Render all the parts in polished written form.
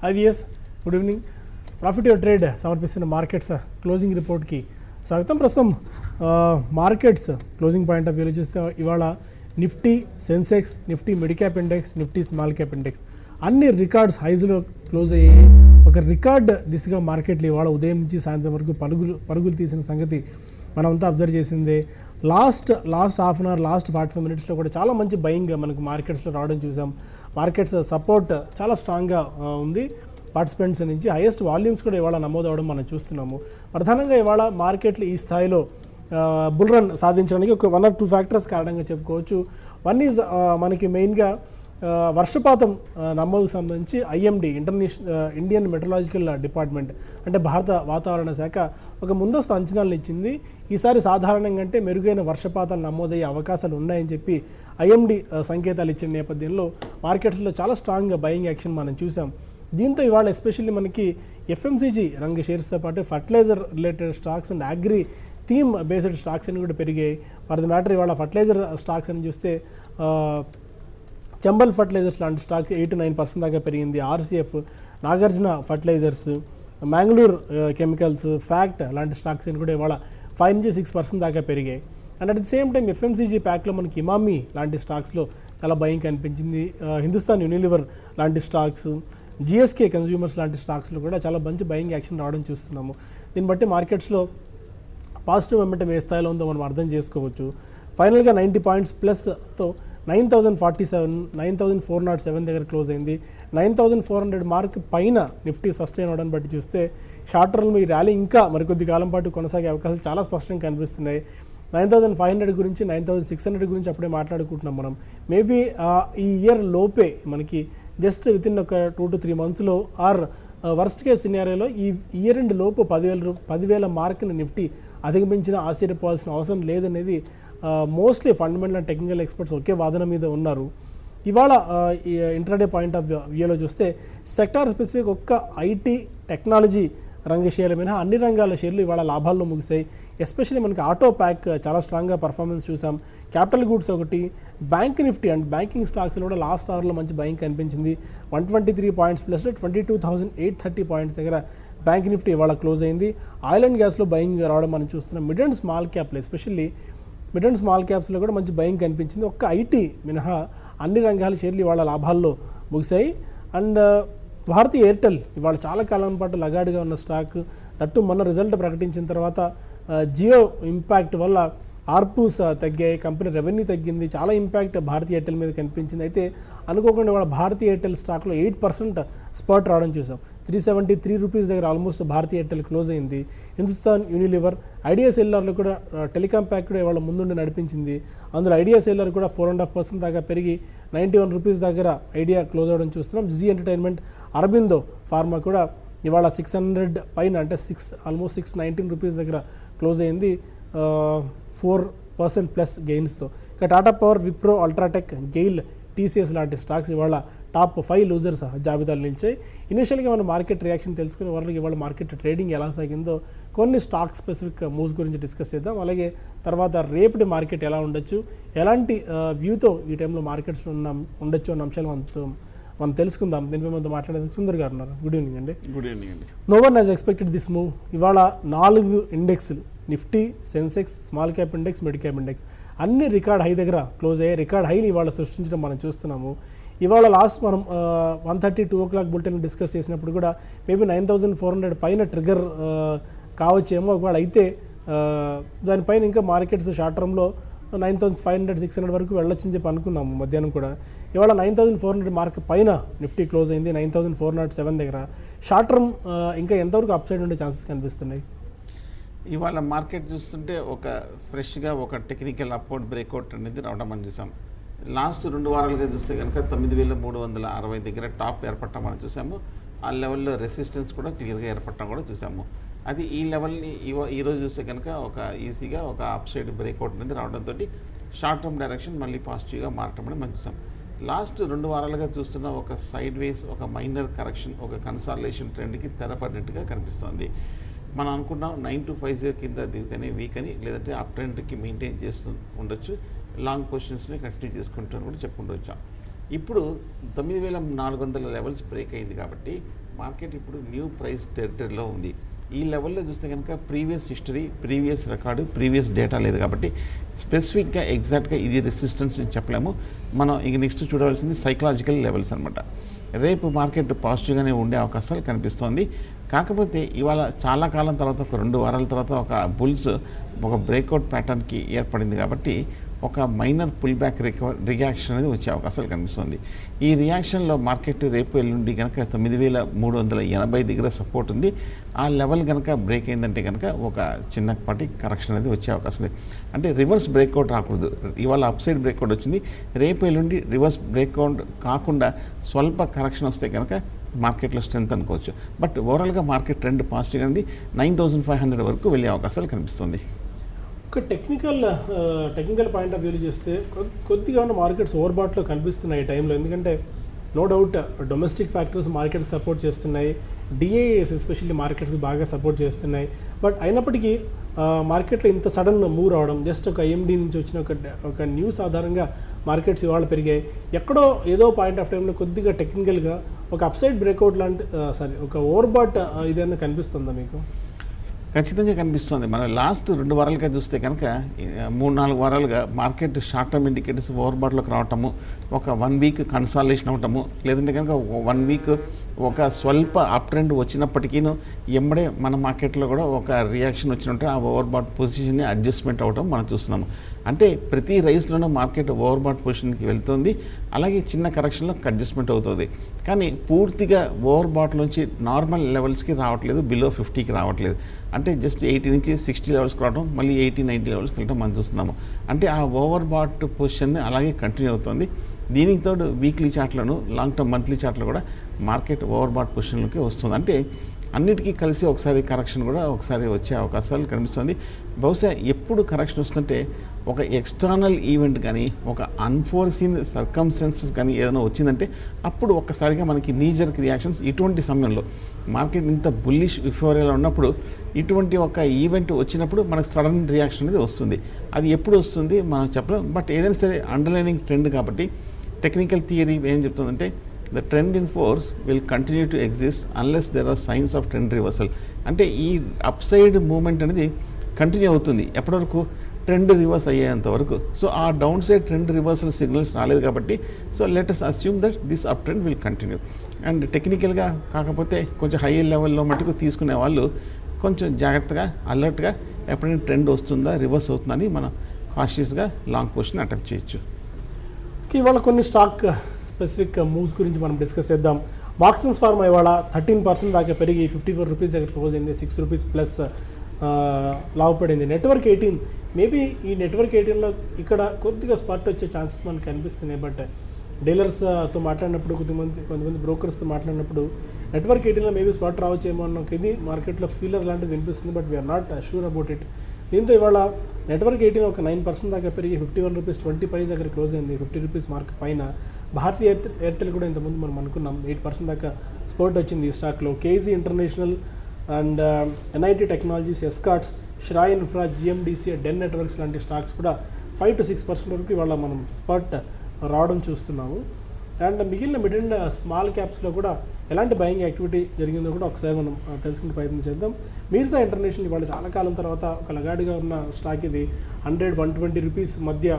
IVS good evening. Profit your trade సమర్పిస్తున్న markets closing రిపోర్ట్కి స్వాగతం. ప్రస్తుతం మార్కెట్స్ క్లోజింగ్ పాయింట్ ఆఫ్ వ్యూలో చూస్తే ఇవాళ Nifty, Sensex, Nifty mid cap index, Nifty small cap index అన్ని రికార్డ్స్ హైస్లో క్లోజ్ అయ్యాయి. ఒక రికార్డ్ దిశగా మార్కెట్లు ఇవాళ ఉదయం నుంచి సాయంత్రం వరకు పరుగులు తీసిన సంగతి మనమంతా అబ్జర్వ్ చేసిందే. Last half an hour, last 45 మినిట్స్లో కూడా చాలా మంచి బయింగ్ మనకు మార్కెట్స్లో రావడం చూసాం. మార్కెట్స్ సపోర్ట్ చాలా స్ట్రాంగ్గా ఉంది పార్టిసిపెంట్స్ నుంచి. హైయెస్ట్ వాల్యూమ్స్ కూడా ఇవాళ నమోదు అవ్వడం మనం చూస్తున్నాము. ప్రధానంగా ఇవాళ మార్కెట్లు ఈ స్థాయిలో బుల్ రన్ సాధించడానికి ఒక 1 or 2 ఫ్యాక్టర్స్ కారణంగా చెప్పుకోవచ్చు. వన్ ఈజ్ మనకి మెయిన్గా వర్షపాతం నమోదుకు సంబంధించి ఐఎండి ఇండియన్ మెట్రలాజికల్ డిపార్ట్మెంట్ అంటే భారత వాతావరణ శాఖ ఒక ముందస్తు అంచనాలను ఇచ్చింది. ఈసారి సాధారణంగా అంటే మెరుగైన వర్షపాతాలు నమోదయ్యే అవకాశాలు ఉన్నాయని చెప్పి ఐఎండి సంకేతాలు ఇచ్చిన నేపథ్యంలో మార్కెట్స్లో చాలా స్ట్రాంగ్గా బయింగ్ యాక్షన్ మనం చూసాం. దీంతో ఇవాళ ఎస్పెషల్లీ మనకి ఎఫ్ఎంసీజీ రంగ షేర్స్తో పాటు fertiliser related stocks and agri theme based stocks అని కూడా పెరిగాయి. ఫర్ ది మ్యాటర్ ఇవాళ ఫర్టిలైజర్ స్టాక్స్ అని చూస్తే చంబల్ ఫర్టిలైజర్స్ లాంటి స్టాక్ 8 to 9% దాకా పెరిగింది. RCF, Nagarjuna Fertilisers, Mangalore Chemicals, FACT లాంటి స్టాక్స్ అని కూడా ఇవాళ 5 నుంచి 6% దాకా పెరిగాయి. And at the same time FMCG ప్యాక్లో మనకి ఇమామి లాంటి స్టాక్స్లో చాలా బయింగ్ కనిపించింది. హిందుస్థాన్ యూనిలివర్ లాంటి స్టాక్స్, జిఎస్కే కన్జ్యూమర్స్ లాంటి స్టాక్స్లో కూడా చాలా మంచి బయింగ్ యాక్షన్ రావడం చూస్తున్నాము. దీన్ని బట్టి మార్కెట్స్లో పాజిటివ్ మొమెంటం ఏ స్థాయిలో ఉందో మనం అర్థం చేసుకోవచ్చు. ఫైనల్గా 90 పాయింట్స్ ప్లస్తో 9,047, 9,407 దగ్గర క్లోజ్ అయింది. 9,400 మార్క్ పైన నిఫ్టీ సస్టైన్ అవ్వడాన్ని బట్టి చూస్తే షార్ట్ టర్మ్ ఈ ర్యాలీ ఇంకా మరికొద్ది కాలం పాటు కొనసాగే అవకాశాలు చాలా స్పష్టంగా కనిపిస్తున్నాయి. 9,500 గురించి, 9,600 గురించి అప్పుడే మాట్లాడుకుంటున్నాం మనం. మేబీ ఈ ఇయర్ లోపే మనకి జస్ట్ వితిన్ ఒక 2 to 3 monthsలో ఆర్ వర్స్ట్ కేస్ సినారియోలో ఈ ఇయర్ ఎండ్ లోపు 10,000 మార్కుని నిఫ్టీ అధిగమించిన ఆశ్చర్యపోవాల్సిన అవసరం లేదనేది mostly fundamental and technical experts ఒకే వాదన మీద ఉన్నారు. ఇవాళ ఇంట్రాడే పాయింట్ ఆఫ్ వ్యూలో చూస్తే సెక్టార్ స్పెసిఫిక్ ఒక్క ఐటీ, టెక్నాలజీ రంగ షేర్ల మీద అన్ని రంగాల షేర్లు ఇవాళ లాభాల్లో ముగిశాయి. ఎస్పెషల్లీ మనకి ఆటో ప్యాక్ చాలా స్ట్రాంగ్గా పర్ఫార్మెన్స్ చూసాం. క్యాపిటల్ గూడ్స్ ఒకటి, బ్యాంక్ నిఫ్టీ అండ్ బ్యాంకింగ్ స్టాక్స్లో కూడా లాస్ట్ అవర్లో మంచి బయింగ్ కనిపించింది. 123 పాయింట్స్ ప్లస్ 22,830 పాయింట్స్ దగ్గర బ్యాంక్ నిఫ్టీ ఇవాళ క్లోజ్ అయింది. ఆయిల్ అండ్ గ్యాస్లో బయింగ్ రావడం మనం చూస్తున్నాం. మిడ్ అండ్ స్మాల్ క్యాప్లో ఎస్పెషల్లీ మిడ్ అండ్ స్మాల్ క్యాప్స్లో కూడా మంచి బయింగ్ కనిపించింది. ఒక్క ఐటీ మినహా అన్ని రంగాల షేర్లు ఇవాళ లాభాల్లో ముగిశాయి. అండ్ భారతీ ఎయిర్టెల్ ఇవాళ చాలా కాలం పాటు లగాడుగా ఉన్న స్టాక్, దట్టు మొన్న రిజల్ట్ ప్రకటించిన తర్వాత జియో ఇంపాక్ట్ వల్ల ఆర్పూస్ తగ్గాయి, కంపెనీ రెవెన్యూ తగ్గింది, చాలా ఇంపాక్ట్ భారతీ ఎయిర్టెల్ మీద కనిపించింది. అయితే అనుకోకుండా ఇవాళ భారతీ ఎయిర్టెల్ స్టాక్లో 8% స్పర్ట్ రావడం చూసాం. 373 రూపీస్ దగ్గర ఆల్మోస్ట్ భారతీ ఎయిర్టెల్ క్లోజ్ అయింది. హిందుస్థాన్ యూనిలివర్, ఐడియా సెల్యులార్లో కూడా టెలికాం ప్యాక్ కూడా ఇవాళ ముందుండి నడిపించింది. అందులో ఐడియా సెల్యులార్ కూడా 4.5% దాకా పెరిగి 91 రూపీస్ దగ్గర ఐడియా క్లోజ్ అవ్వడం చూస్తున్నాం. జీ ఎంటర్టైన్మెంట్, అరబిందో ఫార్మా కూడా ఇవాళ 600 పైన అంటే ఆల్మోస్ట్ 619 రూపీస్ దగ్గర క్లోజ్ అయింది, 4% ప్లస్ గెయిన్స్తో. ఇక Tata power, Wipro, UltraTech, GAIL, TCS లాంటి స్టాక్స్ ఇవాళ టాప్ 5 లూజర్స్ జాబితాలు నిలిచాయి. ఇనిషియల్గా మనం మార్కెట్ రియాక్షన్ తెలుసుకునే వాళ్ళకి ఇవాళ మార్కెట్ ట్రేడింగ్ ఎలా సాగిందో కొన్ని స్టాక్ స్పెసిఫిక్ మూవ్స్ గురించి డిస్కస్ చేద్దాం. అలాగే తర్వాత రేపటి మార్కెట్ ఎలా ఉండొచ్చు, ఎలాంటి వ్యూతో ఈ టైంలో మార్కెట్స్లో ఉండొచ్చు అన్న అంశాలు మనం తెలుసుకుందాం. దీనిపై మనతో మాట్లాడేందుకు సుందర్ గారు ఉన్నారు. గుడ్ ఈవినింగ్ అండి. గుడ్ ఈవినింగ్ అండి. No one has expected this move. ఇవాళ 4 ఇండెక్స్లు Nifty, Sensex, small cap index, mid cap index అన్ని రికార్డ్ హై దగ్గర క్లోజ్ అయ్యాయి. రికార్డ్ హైని ఇవాళ సృష్టించడం మనం చూస్తున్నాము. ఇవాళ లాస్ట్ మనం 1:30, 2 o'clock బులెటిన్ డిస్కస్ చేసినప్పుడు కూడా మేబీ 9,400 పైన ట్రిగర్ కావచ్చేమో. ఒకవేళ అయితే దానిపైన ఇంకా మార్కెట్స్ షార్ట్ టర్మ్లో 9,500, 600 వరకు వెళ్ళొచ్చని చెప్పి అనుకున్నాము మధ్యాహ్నం కూడా. ఇవాళ 9,400 మార్క్ పైన నిఫ్టీ క్లోజ్ అయింది, 9,407 దగ్గర. షార్ట్ టర్మ్ ఇంకా ఎంతవరకు అప్ సైడ్ ఉండే ఛాన్సెస్ కనిపిస్తున్నాయి? ఇవాళ మార్కెట్ చూస్తుంటే ఒక ఫ్రెష్గా ఒక టెక్నికల్ అప్వర్డ్ బ్రేక్అవుట్ అనేది రావడం మనం చూసాం. లాస్ట్ 2 వారాలుగా చూస్తే కనుక 9,360 దగ్గర టాప్ ఏర్పడటం మనం చూసాము. ఆ లెవెల్లో రెసిస్టెన్స్ కూడా క్లియర్గా ఏర్పడటం కూడా చూసాము. అది ఈ లెవెల్ని ఈరోజు చూస్తే కనుక ఒక ఈజీగా ఒక అప్ సైడ్ బ్రేక్అవుట్ అనేది రావడంతో షార్ట్ టర్మ్ డైరెక్షన్ మళ్ళీ పాజిటివ్గా మారటం అనేది మనం చూసాం. లాస్ట్ 2 వారాలుగా చూస్తున్న ఒక సైడ్ వేస్, ఒక మైనర్ కరెక్షన్, ఒక కన్సాలిడేషన్ ట్రెండ్కి తెరపడినట్టుగా కనిపిస్తుంది. మనం అనుకున్నాం 9,250 కింద దిగితేనే వీక్ అని, లేదంటే అప్ ట్రెండ్కి మెయింటైన్ చేస్తూ ఉండొచ్చు, లాంగ్ పొజిషన్స్ని కంటిన్యూ చేసుకుంటాను కూడా చెప్పుకుంటూ వచ్చాం. ఇప్పుడు 9400 లెవెల్స్ బ్రేక్ అయింది కాబట్టి మార్కెట్ ఇప్పుడు న్యూ ప్రైస్ టెరిటరీలో ఉంది. ఈ లెవెల్లో చూస్తే కనుక previous history, previous record, previous data లేదు కాబట్టి స్పెసిఫిక్గా ఎగ్జాక్ట్గా ఇది రెసిస్టెన్స్ అని చెప్పలేము. మనం ఇక నెక్స్ట్ చూడవలసింది సైకలాజికల్ లెవెల్స్ అనమాట. రేపు మార్కెట్ పాజిటివ్గానే ఉండే అవకాశాలు కనిపిస్తోంది. కాకపోతే ఇవాళ చాలా కాలం తర్వాత ఒక 2 వారాల తర్వాత ఒక బుల్స్ ఒక బ్రేక్అవుట్ ప్యాటర్న్కి ఏర్పడింది కాబట్టి ఒక మైనర్ పుల్ బ్యాక్ రియాక్షన్ అనేది వచ్చే అవకాశాలు కనిపిస్తుంది. ఈ రియాక్షన్లో మార్కెట్ రేపు ఎల్లుండి కనుక 9380 దగ్గర సపోర్ట్ ఉంది. ఆ లెవెల్ కనుక బ్రేక్ అయిందంటే కనుక ఒక చిన్నపాటి కరెక్షన్ అనేది వచ్చే అవకాశం ఉంది. అంటే రివర్స్ బ్రేక్అవుట్ రాకూడదు. ఇవాళ అప్ సైడ్ బ్రేక్అవుట్ వచ్చింది, రేపు ఎల్లుండి రివర్స్ బ్రేక్అవుట్ కాకుండా స్వల్ప కరెక్షన్ వస్తే కనుక మార్కెట్లో స్ట్రెంత్ అనుకోవచ్చు. బట్ ఓవరాల్గా మార్కెట్ ట్రెండ్ పాజిటివ్గా ఉంది. 9500 వరకు వెళ్ళే అవకాశాలు కనిపిస్తుంది. ఒక టెక్నికల్ పాయింట్ ఆఫ్ వ్యూలో చేస్తే కొద్దిగా ఉన్న మార్కెట్స్ ఓవర్బాట్లో కనిపిస్తున్నాయి ఈ టైంలో. ఎందుకంటే no doubt domestic factors market support చేస్తున్నాయి, డిఐఏస్ ఎస్పెషల్లీ మార్కెట్స్ బాగా సపోర్ట్ చేస్తున్నాయి. బట్ అయినప్పటికీ మార్కెట్లో ఇంత సడన్ మూవ్ రావడం, జస్ట్ ఒక ఐఎండి నుంచి వచ్చిన ఒక న్యూస్ ఆధారంగా మార్కెట్స్ ఇవాళ పెరిగాయి. ఎక్కడో ఏదో పాయింట్ ఆఫ్ టైంలో కొద్దిగా టెక్నికల్గా ఒక అప్సైడ్ బ్రేక్అవుట్ లాంటి ఒక ఓవర్బాట్ ఇదన్నా కనిపిస్తుందా మీకు? ఖచ్చితంగా కనిపిస్తుంది. మనం లాస్ట్ 2 వారాలుగా చూస్తే కనుక 3-4 వారాలుగా మార్కెట్ షార్ట్ టర్మ్ ఇండికేటర్స్ ఓవర్బాట్లోకి రావటము, ఒక 1 వీక్ కన్సాలిడేషన్ అవటము, లేదంటే కనుక 1 వీక్ ఒక స్వల్ప అప్ ట్రెండ్ వచ్చినప్పటికీను ఎమ్మడే మన మార్కెట్లో కూడా ఒక రియాక్షన్ వచ్చినట్టు ఆ ఓవర్బాట్ పొజిషన్ని అడ్జస్ట్మెంట్ అవ్వడం మనం చూస్తున్నాము. అంటే ప్రతి రైస్లోనూ మార్కెట్ ఓవర్బాట్ పొజిషన్కి వెళ్తుంది, అలాగే చిన్న కరెక్షన్లో అడ్జస్ట్మెంట్ అవుతుంది. కానీ పూర్తిగా ఓవర్బాట్లోంచి నార్మల్ లెవెల్స్కి రావట్లేదు, బిలో 50కి రావట్లేదు. అంటే జస్ట్ 80 నుంచి 60 లెవెల్స్కి రావడం, మళ్ళీ 80-90 లెవెల్స్కి వెళ్ళడం మనం చూస్తున్నాము. అంటే ఆ ఓవర్బాట్ పొజిషన్ అలాగే కంటిన్యూ అవుతుంది. దీనికి తోడు వీక్లీ చార్ట్లను, లాంగ్ టర్మ్ మంత్లీ చార్ట్లు కూడా మార్కెట్ ఓవర్బాట్ పొజిషన్లోకి వస్తుంది. అంటే అన్నిటికీ కలిసి ఒకసారి కరెక్షన్ కూడా ఒకసారి వచ్చే అవకాశాలు కనిపిస్తుంది. బహుశా ఎప్పుడు కరెక్షన్ వస్తుంటే ఒక ఎక్స్టర్నల్ ఈవెంట్ కానీ, ఒక అన్ఫోర్సీన్ సర్కమ్స్టెన్సెస్ కానీ ఏదైనా వచ్చిందంటే అప్పుడు ఒక్కసారిగా మనకి నీజర్క్ రియాక్షన్స్ ఇటువంటి సమయంలో మార్కెట్ ఇంత బుల్లిష్ యుఫోరియాలో ఉన్నప్పుడు ఇటువంటి ఒక ఈవెంట్ వచ్చినప్పుడు మనకు సడన్ రియాక్షన్ అనేది వస్తుంది. అది ఎప్పుడు వస్తుంది మనం చెప్పలేం. బట్ ఏదైనా సరే అండర్లైనింగ్ ట్రెండ్ కాబట్టి టెక్నికల్ థియరీ ఏం చెప్తుందంటే the trend in force will continue to exist unless there are signs of trend reversal. అంటే ఈ అప్ సైడ్ మూమెంట్ అనేది కంటిన్యూ అవుతుంది ఎప్పటి వరకు? ట్రెండ్ రివర్స్ అయ్యేంత వరకు. సో ఆ downside trend reversal signals రాలేదు కాబట్టి so let us assume that this uptrend will continue. And టెక్నికల్గా కాకపోతే కొంచెం హై లెవెల్లో మటుకు తీసుకునే వాళ్ళు కొంచెం జాగ్రత్తగా అలర్ట్గా ఎప్పుడైనా ట్రెండ్ వస్తుందా, రివర్స్ అవుతుందని మనం కాషియస్గా లాంగ్ పొజిషన్ అటెంప్ట్ చేయొచ్చు. ఇవాళ కొన్ని స్టాక్ స్పెసిఫిక్ మూవ్స్ గురించి మనం డిస్కస్ చేద్దాం. మార్క్సన్స్ ఫార్మా ఇవాళ 13% దాకా పెరిగి 54 రూపీస్ దగ్గర క్లోజ్ అయింది. 6 రూపీస్ ప్లస్ లాభపడింది. నెట్వర్క్ 18 మేబీ ఈ నెట్వర్క్ 18లో ఇక్కడ కొద్దిగా స్పాట్ వచ్చే ఛాన్సెస్ మనకు కనిపిస్తున్నాయి. బట్ డీలర్స్తో మాట్లాడినప్పుడు కొంతమంది బ్రోకర్స్తో మాట్లాడినప్పుడు నెట్వర్క్ 18లో మేబీ స్పాట్ రావచ్చేమో అన్న ఒక ఇది మార్కెట్లో ఫీలర్ లాంటిది వినిపిస్తుంది. But we're not sure about it. దీంతో ఇవాళ నెట్వర్క్ 18 ఒక 9% దాకా పెరిగి 51 రూపీస్ 20 పైస్ దగ్గర క్లోజ్ అయింది. 50 రూపీస్ మార్క్ పైన. భారతీయ ఎయిర్టెల్ కూడా ఇంతకుముందు మనం అనుకున్నాం 8% దాకా స్పోర్ట్ వచ్చింది ఈ స్టాక్లో. KG International and NIIT Technologies, Escorts, SREI Infra, GMDC, Den Networks లాంటి స్టాక్స్ కూడా 5 to 6% వరకు ఇవాళ మనం స్పాట్ రావడం చూస్తున్నాము. అండ్ మిగిలిన మిడ్ అండ్ స్మాల్ క్యాప్స్లో కూడా ఎలాంటి బయింగ్ యాక్టివిటీ జరిగిందో కూడా ఒకసారి మనం తెలుసుకునే ప్రయత్నం చేద్దాం. మీర్జా ఇంటర్నేషనల్ ఇవాళ చాలా కాలం తర్వాత ఒక లగాడిగా ఉన్న స్టాక్ ఇది 100-120 రూపీస్ మధ్య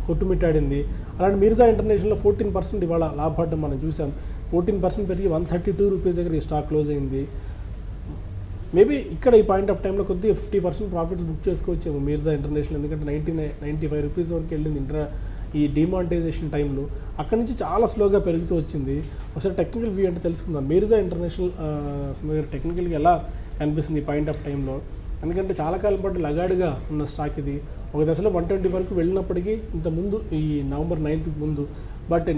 కొట్టుమిట్టాడింది. అలాంటి మీర్జా ఇంటర్నేషనల్లో 14% ఇవాళ లాభపడడం మనం చూసాం. 14% పెరిగి 132 రూపీస్ దగ్గర ఈ స్టాక్ క్లోజ్ అయింది. మేబీ ఇక్కడ ఈ పాయింట్ ఆఫ్ టైంలో కొద్దిగా 50% ప్రాఫిట్స్ బుక్ చేసుకోవచ్చేమో మీర్జా ఇంటర్నేషనల్. ఎందుకంటే 95 రూపీస్ వరకు వెళ్ళింది ఈ డిమానిటైజేషన్ టైంలో. అక్కడి నుంచి చాలా స్లోగా పెరుగుతూ వచ్చింది. ఒకసారి టెక్నికల్ వ్యూ అంటే తెలుసుకుందాం. మీర్జా ఇంటర్నేషనల్ టెక్నికల్గా ఎలా కనిపిస్తుంది ఈ పాయింట్ ఆఫ్ టైంలో? ఎందుకంటే చాలా కాలం పాటు లగాడుగా ఉన్న స్టాక్ ఇది. ఒక దశలో 120 వరకు వెళ్ళినప్పటికీ ఇంతకుముందు ఈ నవంబర్ 9th ముందు, బట్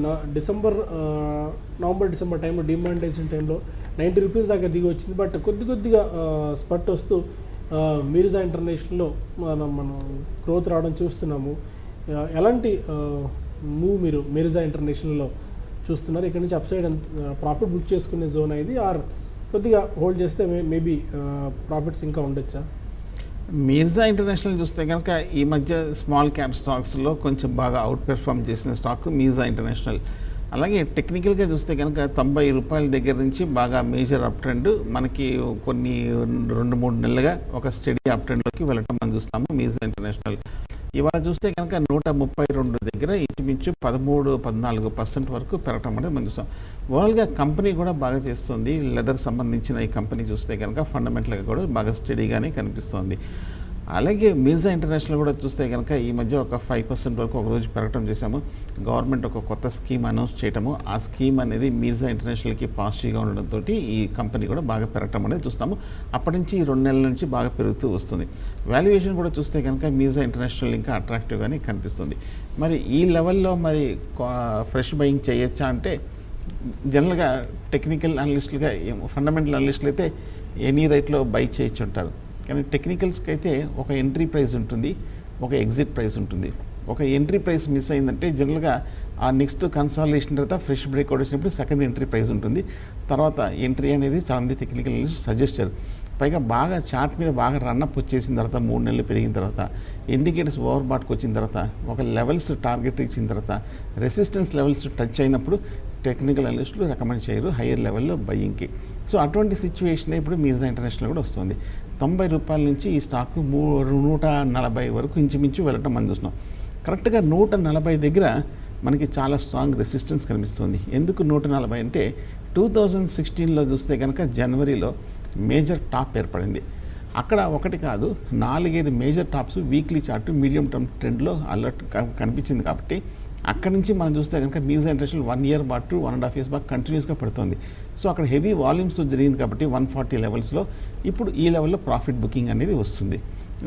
నవంబర్-డిసెంబర్ టైంలో డిమానిటైజేషన్ టైంలో 90 రూపీస్ దాకా దిగి వచ్చింది. బట్ కొద్దిగా స్పట్ వస్తూ మీర్జా ఇంటర్నేషనల్లో మనం గ్రోత్ రావడం చూస్తున్నాము. ఎలాంటి మూవ్ మీరు మీర్జా ఇంటర్నేషనల్లో చూస్తున్నారు? ఇక్కడ నుంచి అప్ సైడ్ ప్రాఫిట్ బుక్ చేసుకునే జోన్ ఇది, ఆర్ కొద్దిగా హోల్డ్ చేస్తే మేబీ ప్రాఫిట్స్ ఇంకా ఉండొచ్చా? మిర్జా ఇంటర్నేషనల్ చూస్తే కనుక ఈ మధ్య స్మాల్ క్యాప్ స్టాక్స్లో కొంచెం బాగా అవుట్ పెర్ఫామ్ చేసిన స్టాక్ మిర్జా ఇంటర్నేషనల్. అలాగే టెక్నికల్గా చూస్తే కనుక 90 రూపాయల దగ్గర నుంచి బాగా మేజర్ అప్ ట్రెండ్ మనకి కొన్ని 2-3 నెలలుగా ఒక స్టడీ అప్ ట్రెండ్లోకి వెళ్ళటం మనం చూస్తాము మిర్జా ఇంటర్నేషనల్. ఇవాళ చూస్తే కనుక 132 దగ్గర ఇంచుమించు 13-14% వరకు పెరగటం అనేది మనం చూస్తాం. ఓవరాల్గా కంపెనీ కూడా బాగా చేస్తుంది. లెదర్ సంబంధించిన ఈ కంపెనీ చూస్తే కనుక ఫండమెంటల్గా కూడా బాగా స్టడీగానే కనిపిస్తుంది. అలాగే మిర్జా ఇంటర్నేషనల్ కూడా చూస్తే కనుక ఈ మధ్య ఒక 5% వరకు ఒక రోజు పెరగటం చేశాము. గవర్నమెంట్ ఒక కొత్త స్కీమ్ అనౌన్స్ చేయటము, ఆ స్కీమ్ అనేది మిర్జా ఇంటర్నేషనల్కి పాజిటివ్గా ఉండడంతో ఈ కంపెనీ కూడా బాగా పెరగటం అనేది చూస్తాము. అప్పటి నుంచి 2 నెలల నుంచి బాగా పెరుగుతూ వస్తుంది. వాల్యుయేషన్ కూడా చూస్తే కనుక మిర్జా ఇంటర్నేషనల్ ఇంకా అట్రాక్టివ్గానే కనిపిస్తుంది. మరి ఈ లెవెల్లో మరి ఫ్రెష్ బయింగ్ చేయొచ్చా అంటే జనరల్గా టెక్నికల్ అనలిస్టులుగా ఫండమెంటల్ అనలిస్టులు అయితే ఎనీ రైట్లో బై చేయొచ్చు ఉంటారు. కానీ టెక్నికల్స్కి అయితే ఒక ఎంట్రీ ప్రైస్ ఉంటుంది, ఒక ఎగ్జిట్ ప్రైస్ ఉంటుంది. ఒక ఎంట్రీ ప్రైస్ మిస్ అయిందంటే జనరల్గా ఆ నెక్స్ట్ కన్సాలిడేషన్ తర్వాత ఫ్రెష్ బ్రేక్అవుట్ వచ్చినప్పుడు సెకండ్ ఎంట్రీ ప్రైస్ ఉంటుంది. తర్వాత ఎంట్రీ అనేది చాలామంది టెక్నికల్ సజెస్ట్ చేయాలి. పైగా బాగా చార్ట్ మీద బాగా రన్అప్ వచ్చేసిన తర్వాత 3 నెలలు పెరిగిన తర్వాత ఇండికేటర్స్ ఓవర్ బాట్కి వచ్చిన తర్వాత ఒక లెవెల్స్ టార్గెట్ ఇచ్చిన తర్వాత రెసిస్టెన్స్ లెవెల్స్ టచ్ అయినప్పుడు టెక్నికల్ అనలిస్టులు రికమెండ్ చేయరు హయ్యర్ లెవెల్లో బయ్యింగ్కి. సో అటువంటి సిచ్యువేషన్ ఇప్పుడు మిర్జా ఇంటర్నేషనల్ కూడా వస్తుంది. 90 రూపాయల నుంచి ఈ స్టాక్ 140 వరకు ఇంచుమించు వెళ్ళటం మనం చూస్తున్నాం. కరెక్ట్గా 140 దగ్గర మనకి చాలా స్ట్రాంగ్ రెసిస్టెన్స్ కనిపిస్తుంది. ఎందుకు 140 అంటే 2016లో చూస్తే కనుక జనవరిలో మేజర్ టాప్ ఏర్పడింది. అక్కడ ఒకటి కాదు 4-5 major tops weekly chart medium term ట్రెండ్లో అలర్ట్ కనిపించింది. కాబట్టి అక్కడి నుంచి మనం చూస్తే కనుక మిర్జా ఇంటర్నేషనల్ 1 year పాటు 1.5 years బాగా కంటిన్యూస్గా పడుతుంది. సో అక్కడ హెవీ వాల్యూమ్స్తో జరిగింది కాబట్టి 140 లెవెల్స్లో ఇప్పుడు ఈ లెవెల్లో ప్రాఫిట్ బుకింగ్ అనేది వస్తుంది.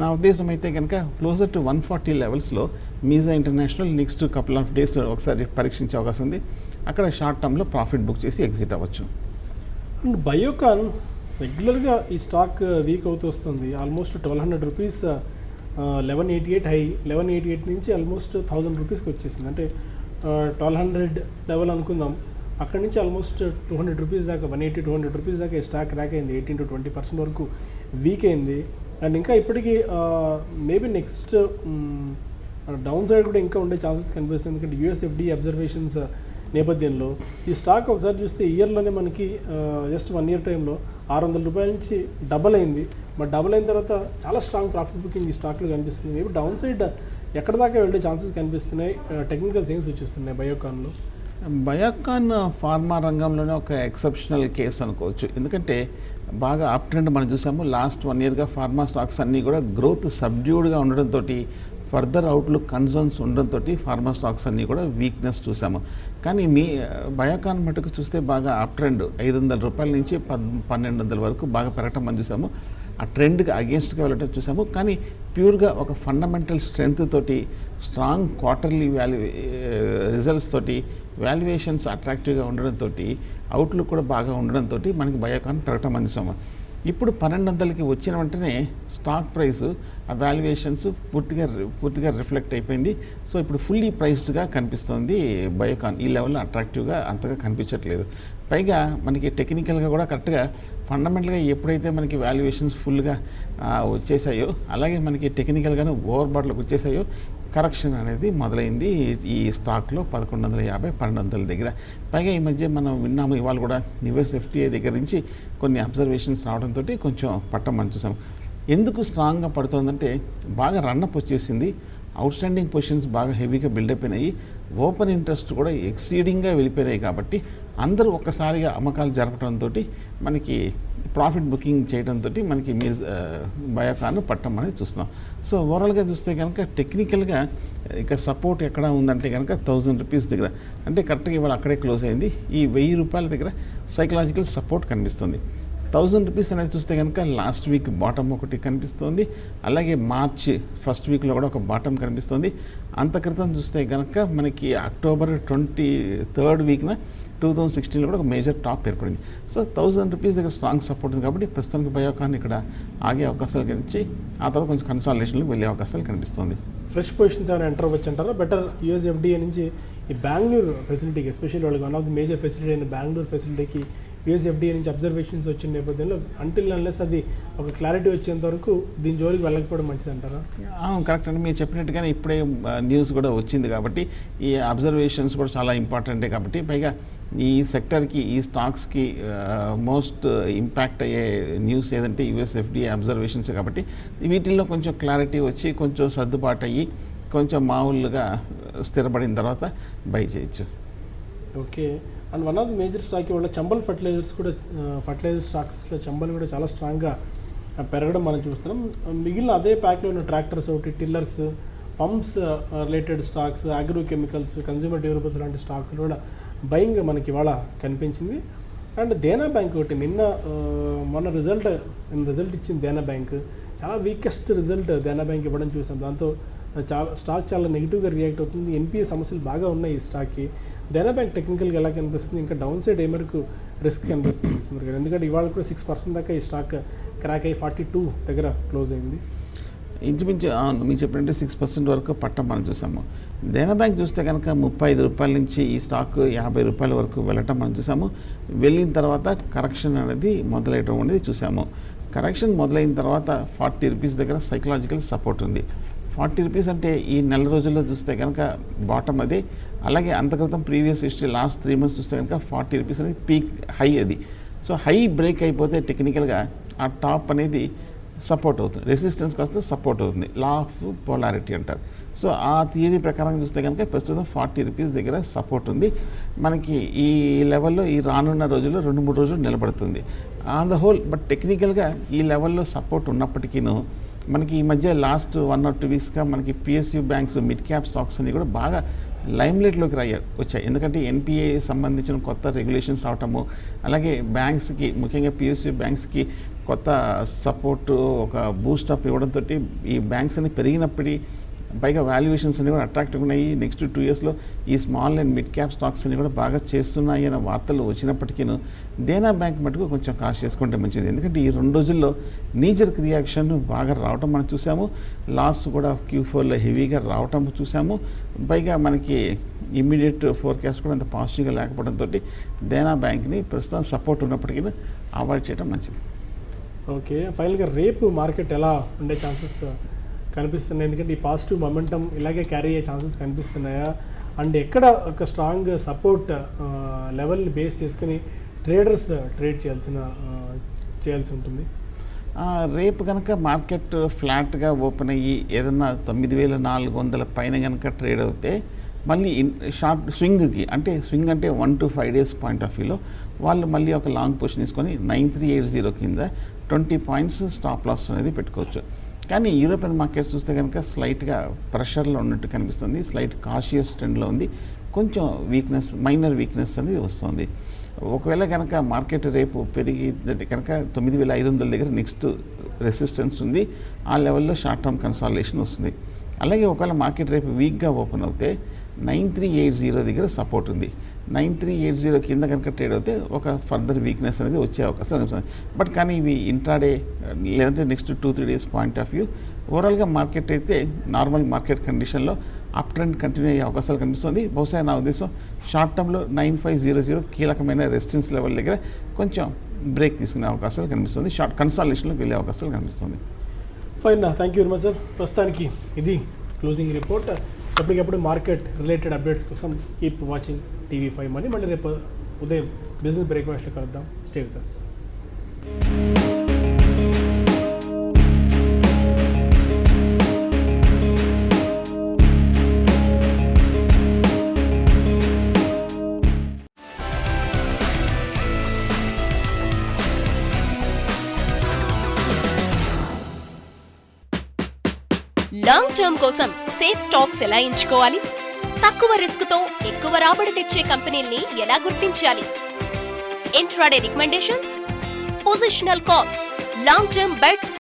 నా ఉద్దేశం అయితే కనుక క్లోజర్ టు 140 లెవెల్స్లో Mirza international next couple of days ఒకసారి పరీక్షించే అవకాశం ఉంది. అక్కడ షార్ట్ టర్మ్లో ప్రాఫిట్ బుక్ చేసి ఎగ్జిట్ అవ్వచ్చు. అండ్ బయోకాన్ రెగ్యులర్గా ఈ స్టాక్ వీక్ అవుతూ వస్తుంది. ఆల్మోస్ట్ 1200 రూపీస్ 1188 హై, 1188 నుంచి ఆల్మోస్ట్ 1000 రూపీస్కి వచ్చేసింది. అంటే 1200 లెవెల్ అనుకుందాం, అక్కడి నుంచి ఆల్మోస్ట్ 200 రూపీస్ దాకా 180-200 రూపీస్ దాకా ఈ స్టాక్ ర్యాక్ అయింది. 18-20% వరకు వీక్ అయింది. అండ్ ఇంకా ఇప్పటికీ మేబీ నెక్స్ట్ డౌన్ సైడ్ కూడా ఇంకా ఉండే ఛాన్సెస్ కనిపిస్తుంది. ఎందుకంటే యూఎస్ఎఫ్డి అబ్జర్వేషన్స్ నేపథ్యంలో ఈ స్టాక్ ఒకసారి చూస్తే ఇయర్లోనే మనకి జస్ట్ 1 year టైంలో 600 రూపాయల నుంచి డబల్ అయింది. బట్ డబల్ అయిన తర్వాత చాలా స్ట్రాంగ్ ప్రాఫిట్ బుకింగ్ ఈ స్టాక్లో కనిపిస్తుంది. మేబీ డౌన్ సైడ్ ఎక్కడ దాకా వెళ్ళే ఛాన్సెస్ కనిపిస్తున్నాయి. టెక్నికల్ సైన్స్ వచ్చేస్తున్నాయి బయోకాన్లో. బయోకాన్ ఫార్మా రంగంలోనే ఒక ఎక్సెప్షనల్ కేసు అనుకోవచ్చు. ఎందుకంటే బాగా అప్ ట్రెండ్ మనం చూసాము. లాస్ట్ 1 yearగా ఫార్మా స్టాక్స్ అన్నీ కూడా గ్రోత్ సబ్డ్యూడ్గా ఉండడంతో ఫర్దర్ అవుట్లుక్ కన్సర్న్స్ ఉండడంతో ఫార్మా స్టాక్స్ అన్నీ కూడా వీక్నెస్ చూసాము. కానీ బయోకాన్ మటుకు చూస్తే బాగా అప్ ట్రెండ్ 500 రూపాయల నుంచి 1200 వరకు బాగా పెరగటం మనం చూసాము. ఆ ట్రెండ్కి అగేన్స్ట్గా వెళ్ళటం చూసాము. కానీ ప్యూర్గా ఒక ఫండమెంటల్ స్ట్రెంగ్త్ తోటి స్ట్రాంగ్ క్వార్టర్లీ రిజల్ట్స్ తోటి వాల్యుయేషన్స్ అట్రాక్టివ్గా ఉండడంతో అవుట్లుక్ కూడా బాగా ఉండడంతో మనకి బయోకాన్ పెరగటం మనం చూసాము. ఇప్పుడు 1200కి వచ్చిన వెంటనే స్టాక్ ప్రైస్ ఆ వాల్యుయేషన్స్ పూర్తిగా రిఫ్లెక్ట్ అయిపోయింది. సో ఇప్పుడు ఫుల్లీ ప్రైస్డ్గా కనిపిస్తుంది బయోకాన్. ఈ లెవెల్లో అట్రాక్టివ్గా అంతగా కనిపించట్లేదు. పైగా మనకి టెక్నికల్గా కూడా కరెక్ట్గా ఫండమెంటల్గా ఎప్పుడైతే మనకి వాల్యుయేషన్స్ ఫుల్గా వచ్చేసాయో అలాగే మనకి టెక్నికల్గానే ఓవర్ బాట్లోకి వచ్చేసాయో కరెక్షన్ అనేది మొదలైంది ఈ స్టాక్లో 1150-1200 దగ్గర. పైగా ఈ మధ్య మనం విన్నాము ఇవాళ కూడా యూఎస్ఎఫ్డిఏ దగ్గర నుంచి కొన్ని అబ్జర్వేషన్స్ రావడంతో కొంచెం పట్టం చూసాం. ఎందుకు స్ట్రాంగ్గా పడుతుందంటే బాగా రన్అప్ వచ్చేసింది. అవుట్ స్టాండింగ్ పొజిషన్స్ బాగా హెవీగా బిల్డప్ అయినాయి. ఓపెన్ ఇంట్రెస్ట్ కూడా ఎక్సీడింగ్గా వెళ్ళిపోయినాయి. కాబట్టి అందరూ ఒక్కసారిగా అమ్మకాలు జరపడంతో మనకి ప్రాఫిట్ బుకింగ్ చేయడంతో మనకి బయోకాన్ పట్టం అనేది చూస్తున్నాం. సో ఓవరాల్గా చూస్తే కనుక టెక్నికల్గా ఇక సపోర్ట్ ఎక్కడ ఉందంటే కనుక 1000 రూపీస్ దగ్గర, అంటే కరెక్ట్గా ఇవాళ అక్కడే క్లోజ్ అయింది. ఈ 1000 రూపాయల దగ్గర సైకలాజికల్ సపోర్ట్ కనిపిస్తుంది. 1000 రూపీస్ అనేది చూస్తే కనుక లాస్ట్ వీక్ బాటమ్ ఒకటి కనిపిస్తుంది. అలాగే మార్చ్ ఫస్ట్ వీక్లో కూడా ఒక బాటమ్ కనిపిస్తుంది. అంత క్రితం చూస్తే కనుక మనకి October 23rd వీక్న 2016లో కూడా ఒక మేజర్ టాప్ ఏర్పడింది. సో 1000 రూపీస్ దగ్గర స్ట్రాంగ్ సపోర్ట్ ఉంది. కాబట్టి ప్రస్తుతానికి బయోకాన్ ఇక్కడ ఆగే అవకాశాలు కనిపించి ఆ తర్వాత కొంచెం కన్సాలిడేషన్లకు వెళ్ళే అవకాశాలు కనిపిస్తుంది. ఫ్రెష్ పొజిషన్స్ ఏమైనా ఎంటర్ అవ్వచ్చు అంటారా? బెటర్ యూఎస్ఎఫ్డిఏ నుంచి ఈ బెంగళూరు ఫెసిలిటీకి, ఎస్పెషల్లీ వాళ్ళకి one of the major facility అయిన బెంగళూరు ఫెసిలిటీకి యూఎస్ ఎఫ్డీఏ నుంచి అబ్జర్వేషన్స్ వచ్చిన నేపథ్యంలో అంటిల్ అన్లెస్ అది ఒక క్లారిటీ వచ్చేంత వరకు దీని జోలికి వెళ్ళకపోవడం మంచిది అంటారా? కరెక్ట్ అండి, మీరు చెప్పినట్టుగానే ఇప్పుడే న్యూస్ కూడా వచ్చింది కాబట్టి ఈ అబ్జర్వేషన్స్ కూడా చాలా ఇంపార్టెంటే కాబట్టి పైగా ఈ సెక్టర్కి ఈ స్టాక్స్కి మోస్ట్ ఇంపాక్ట్ అయ్యే న్యూస్ ఏదంటే యూఎస్ ఎఫ్డీఏ అబ్జర్వేషన్స్ కాబట్టి వీటిల్లో కొంచెం క్లారిటీ వచ్చి కొంచెం సర్దుబాటు అయ్యి కొంచెం మామూలుగా స్థిరపడిన తర్వాత బై చేయొచ్చు. Okay. And one of the major stock ఇవాళ చంబల్ ఫర్టిలైజర్స్ కూడా, ఫర్టిలైజర్ స్టాక్స్లో చంబల్ కూడా చాలా స్ట్రాంగ్గా పెరగడం మనం చూస్తున్నాం. మిగిలిన అదే ప్యాక్లో ఉన్న ట్రాక్టర్స్ ఒకటి, tillers, pumps related stocks, agro chemicals, consumer durables లాంటి స్టాక్స్ కూడా బయింగ్ మనకి ఇవాళ కనిపించింది. అండ్ దేనా బ్యాంక్ ఒకటి మొన్న రిజల్ట్ ఇచ్చింది దేనా బ్యాంక్. చాలా వీకెస్ట్ రిజల్ట్ దేనా బ్యాంక్ ఇవ్వడం చూసాం. దాంతో స్టాక్ చాలా నెగిటివ్గా రియాక్ట్ అవుతుంది. ఎన్పిఏ సమస్యలు బాగా ఉన్నాయి ఈ స్టాక్కి. దేనా బ్యాంక్ టెక్నికల్గా ఎలా కనిపిస్తుంది, ఇంకా డౌన్ సైడ్ ఏ మేరకు రిస్క్ కనిపిస్తుంది సుందర్ గారు? ఎందుకంటే ఇవాళ కూడా 6% దాకా ఈ స్టాక్ క్రాక్ అయ్యి 42 దగ్గర క్లోజ్ అయింది. ఇంచుమించు మీరు చెప్పినట్టే 6% వరకు పట్టం మనం చూసాము. దేనా బ్యాంక్ చూస్తే కనుక 35 రూపాయల నుంచి ఈ స్టాక్ 50 రూపాయల వరకు వెళ్ళటం మనం చూసాము. వెళ్ళిన తర్వాత కరెక్షన్ అనేది మొదలయ్యడం అనేది చూసాము. కరెక్షన్ మొదలైన తర్వాత 40 రూపీస్ దగ్గర సైకలాజికల్ సపోర్ట్ ఉంది. 40 రూపీస్ అంటే ఈ నెల రోజుల్లో చూస్తే కనుక బాటమ్ అది. అలాగే అంతక్రితం ప్రీవియస్ హిస్టరీ లాస్ట్ 3 months చూస్తే కనుక 40 రూపీస్ అనేది పీక్ హై అది. సో హై బ్రేక్ అయిపోతే టెక్నికల్గా ఆ టాప్ అనేది సపోర్ట్ అవుతుంది, రెసిస్టెన్స్కి వస్తే సపోర్ట్ అవుతుంది, లా ఆఫ్ పోలారిటీ అంటారు. సో ఆ థియరీ ప్రకారం చూస్తే కనుక ప్రస్తుతం 40 రూపీస్ దగ్గర సపోర్ట్ ఉంది. మనకి ఈ లెవెల్లో ఈ రానున్న రోజుల్లో 2-3 రోజులు నిలబడుతుంది ఆన్ ద హోల్. బట్ టెక్నికల్గా ఈ లెవెల్లో సపోర్ట్ ఉన్నప్పటికీను మనకి ఈ మధ్య లాస్ట్ 1 or 2 weeksగా మనకి PSU banks, mid cap stocks అన్ని కూడా బాగా లైమ్లైట్లోకి వచ్చాయి. ఎందుకంటే ఎన్పిఏ సంబంధించిన కొత్త రెగ్యులేషన్స్ రావటము, అలాగే బ్యాంక్స్కి ముఖ్యంగా పిఎస్యూ బ్యాంక్స్కి కొత్త సపోర్టు ఒక బూస్టప్ ఇవ్వడంతో ఈ బ్యాంక్స్ అన్ని పెరిగినప్పటికీ పైగా వాల్యుయేషన్స్ అన్ని కూడా అట్రాక్టివ్గా ఉన్నాయి. నెక్స్ట్ 2 yearsలో ఈ small and mid cap stocks అన్ని కూడా బాగా చేస్తున్నాయి అనే వార్తలు వచ్చినప్పటికీ దేనా బ్యాంక్ మటుకు కొంచెం కాష్ చేసుకుంటే మంచిది. ఎందుకంటే ఈ 2 రోజుల్లో నీజర్క్ రియాక్షన్ బాగా రావటం మనం చూసాము. లాస్ కూడా Q4లో హెవీగా రావటం చూసాము. పైగా మనకి ఇమ్మీడియట్ ఫోర్కాస్ట్ కూడా అంత పాజిటివ్గా లేకపోవడంతో దేనా బ్యాంక్ని ప్రస్తుతం సపోర్ట్ ఉన్నప్పటికీ అవాయిడ్ చేయడం మంచిది. ఓకే. ఫైనల్గా రేపు మార్కెట్ ఎలా ఉండే ఛాన్సెస్ కనిపిస్తున్నాయి? ఎందుకంటే ఈ పాజిటివ్ మొమెంటం ఇలాగే క్యారీ అయ్యే ఛాన్సెస్ కనిపిస్తున్నాయా? అండ్ ఎక్కడ ఒక స్ట్రాంగ్ సపోర్ట్ లెవెల్ని బేస్ చేసుకుని ట్రేడర్స్ ట్రేడ్ చేయాల్సి ఉంటుంది? రేపు కనుక మార్కెట్ ఫ్లాట్గా ఓపెన్ అయ్యి ఏదన్నా 9400 పైన కనుక ట్రేడ్ అవుతే మళ్ళీ షార్ట్ స్వింగ్కి, అంటే స్వింగ్ అంటే 1 to 5 days పాయింట్ ఆఫ్ వ్యూలో వాళ్ళు మళ్ళీ ఒక లాంగ్ పొజిషన్ తీసుకొని 9380 కింద 20 points స్టాప్ లాస్ అనేది పెట్టుకోవచ్చు. కానీ యూరోపియన్ మార్కెట్స్ చూస్తే కనుక స్లైట్గా ప్రెషర్లో ఉన్నట్టు కనిపిస్తుంది, స్లైట్ కాషియస్ ట్రెండ్లో ఉంది, కొంచెం వీక్నెస్, మైనర్ వీక్నెస్ అనేది వస్తుంది. ఒకవేళ కనుక మార్కెట్ రేపు పెరిగితే కనుక 9500 దగ్గర నెక్స్ట్ రెసిస్టెన్స్ ఉంది, ఆ లెవెల్లో షార్ట్ టర్మ్ కన్సాలిడేషన్ వస్తుంది. అలాగే ఒకవేళ మార్కెట్ రేపు వీక్గా ఓపెన్ అవుతే 9380 దగ్గర సపోర్ట్ ఉంది. 9380 కింద కనుక ట్రేడ్ అవుతే ఒక ఫర్దర్ వీక్నెస్ అనేది వచ్చే అవకాశం కనిపిస్తుంది. బట్ కానీ ఇవి ఇంట్రాడే లేదంటే next 2-3 days point of view ఓవరాల్గా మార్కెట్ అయితే నార్మల్ మార్కెట్ కండిషన్లో అప్ ట్రెండ్ కంటిన్యూ అయ్యే అవకాశాలు కనిపిస్తుంది. బహుశా నా ఉద్దేశం షార్ట్ టర్మ్లో 9500 కీలకమైన రెసిస్టెన్స్ లెవెల్ దగ్గర కొంచెం బ్రేక్ తీసుకునే అవకాశాలు కనిపిస్తుంది, షార్ట్ కన్సాలిడేషన్లోకి వెళ్ళే అవకాశాలు కనిపిస్తుంది. Fine, thank you very much sir. ప్రస్తుతానికి ఇది క్లోజింగ్ రిపోర్ట్. ఎప్పటికప్పుడు మార్కెట్ రిలేటెడ్ అప్డేట్స్ కోసం కీప్ వాచింగ్ TV5 Money. మళ్ళీ రేపు ఉదయం బిజినెస్ బ్రేక్ఫాస్ట్లో కలుద్దాం. Stay with us. Long term కోసం సేఫ్ స్టాక్స్ ఎలా ఎంచుకోవాలి? తక్కువ రిస్క్ తో ఎక్కువ రాబడి తెచ్చే కంపెనీల్ని ఎలా గుర్తించాలి? Intraday recommendations, positional calls, long term bets